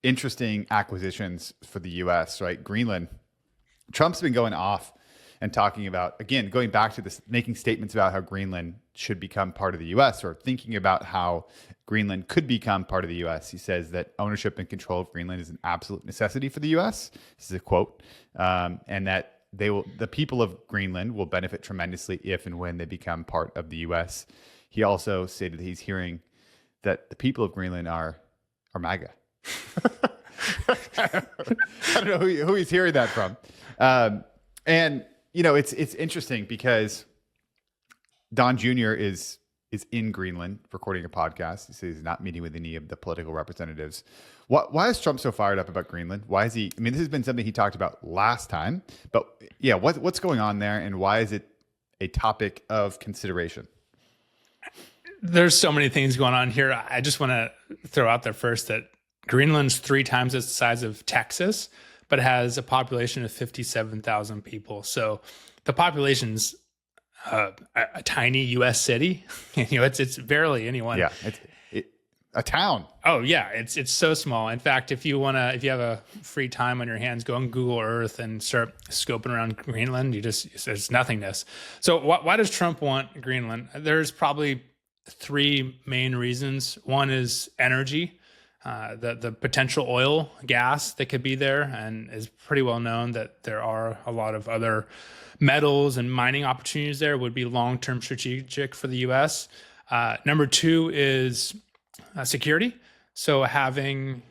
interesting acquisitions for the U.S., right? Greenland. Trump's been going off and talking about, again, going back to this, making statements about how Greenland should become part of the U.S. or thinking about how Greenland could become part of the U.S. He says that ownership and control of Greenland is an absolute necessity for the U.S. This is a quote, and that the people of Greenland will benefit tremendously if and when they become part of the U.S. He also stated that he's hearing that the people of Greenland are MAGA. I don't know who he's hearing that from. And it's interesting because Don Jr. is in Greenland recording a podcast. He says he's not meeting with any of the political representatives. Why is Trump so fired up about Greenland? Why is he? I mean, this has been something he talked about last time, but yeah, what's going on there, and why is it a topic of consideration? There's so many things going on here. I just want to throw out there first that Greenland's 3 times the size of Texas, but has a population of 57,000 people. So the population's a tiny U.S. city. It's barely anyone. Yeah, it's a town. Oh yeah, it's so small. In fact, if you have a free time on your hands, go on Google Earth and start scoping around Greenland. There's nothingness. So why does Trump want Greenland? There's probably 3 main reasons. One is energy. The potential oil, gas that could be there, and is pretty well known that there are a lot of other metals and mining opportunities there, would be long-term strategic for the U.S. Number 2 is security. So having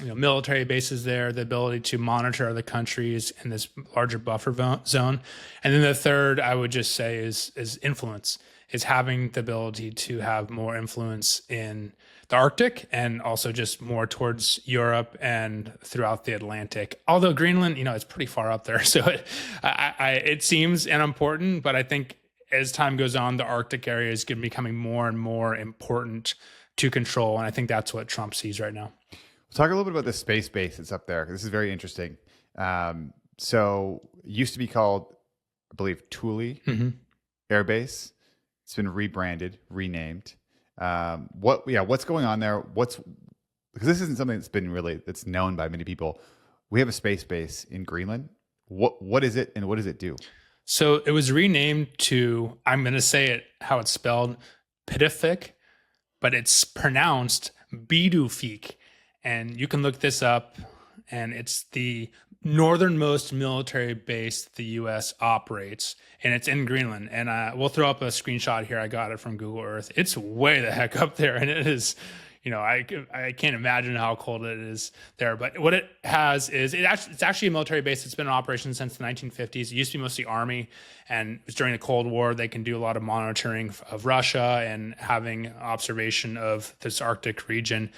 military bases there, the ability to monitor other countries in this larger buffer zone. And then the third, I would just say, is influence, is having the ability to have more influence in the Arctic and also just more towards Europe and throughout the Atlantic. Although Greenland, it's pretty far up there. So it seems unimportant, but I think as time goes on, the Arctic area is going to be becoming more and more important to control. And I think that's what Trump sees right now. We'll talk a little bit about the space base that's up there. This is very interesting. So it used to be called, I believe, Thule Air Base. It's been rebranded, renamed. What's going on there? Because this isn't something that's known by many people. We have a space base in Greenland. What is it, and what does it do? So it was renamed to, I'm going to say it how it's spelled, Pidafik, but it's pronounced Bidufik. And you can look this up, and it's the northernmost military base the U.S. operates, and it's in Greenland. And we'll throw up a screenshot here. I got it from Google Earth. It's way the heck up there, and it is, I can't imagine how cold it is there. But what it has is it's actually a military base that's been in operation since the 1950s. It used to be mostly Army, and it was during the Cold War. They can do a lot of monitoring of Russia and having observation of this Arctic region.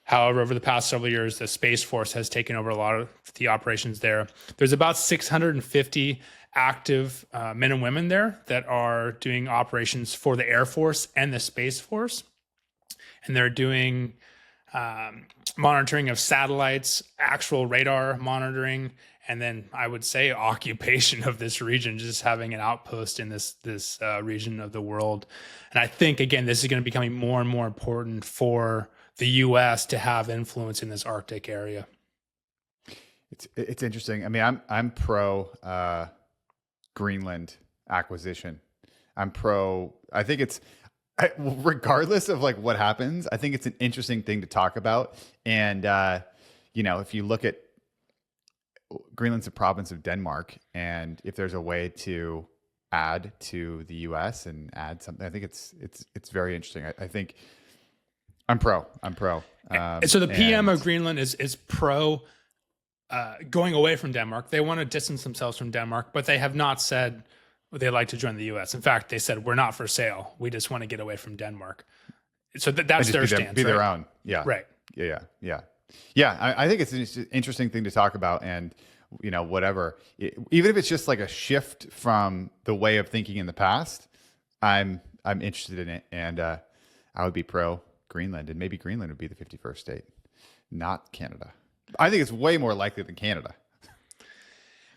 However, over the past several years, the Space Force has taken over a lot of the operations there. There's about 650 active men and women there that are doing operations for the Air Force and the Space Force. And they're doing monitoring of satellites, actual radar monitoring, and then I would say occupation of this region, just having an outpost in this region of the world. And I think, again, this is going to be becoming more and more important for the U.S. to have influence in this Arctic area. It's interesting. I mean, I'm pro Greenland acquisition. I'm pro. I think regardless of what happens, I think it's an interesting thing to talk about. And if you look at Greenland's a province of Denmark, and if there's a way to add to the U.S. and add something, I think it's very interesting. I think. I'm pro. So the PM of Greenland is pro going away from Denmark. They want to distance themselves from Denmark, but they have not said they'd like to join the U.S. In fact, they said, we're not for sale. We just want to get away from Denmark. So that's their stance. Be their own. Yeah. Right. Yeah. I think it's an interesting thing to talk about, and whatever. Even if it's just like a shift from the way of thinking in the past, I'm interested in it, and I would be pro Greenland, and maybe Greenland would be the 51st state, not Canada. I think it's way more likely than Canada.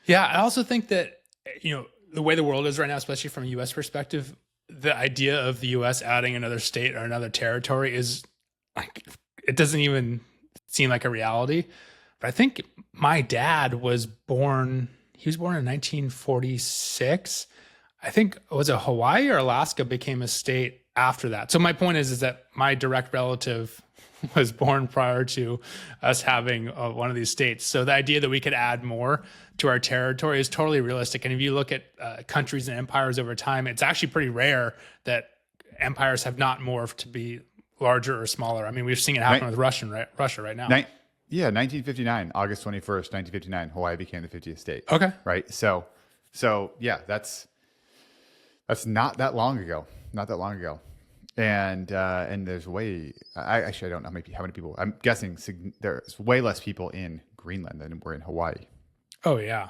Yeah, I also think that, the way the world is right now, especially from a U.S. perspective, the idea of the U.S. adding another state or another territory is it doesn't even seem like a reality. But I think my dad was born, he was born in 1946. I think, was it Hawaii or Alaska became a state after that? So my point is that my direct relative was born prior to us having one of these states. So the idea that we could add more to our territory is totally realistic. And if you look at countries and empires over time, it's actually pretty rare that empires have not morphed to be larger or smaller. I mean, we've seen it happen with Russia right now. 1959, August 21st, 1959, Hawaii became the 50th state. Okay. Right. So yeah, that's not that long ago. Not that long ago. And there's I don't know how many people. I'm guessing there's way less people in Greenland than were in Hawaii. Oh yeah.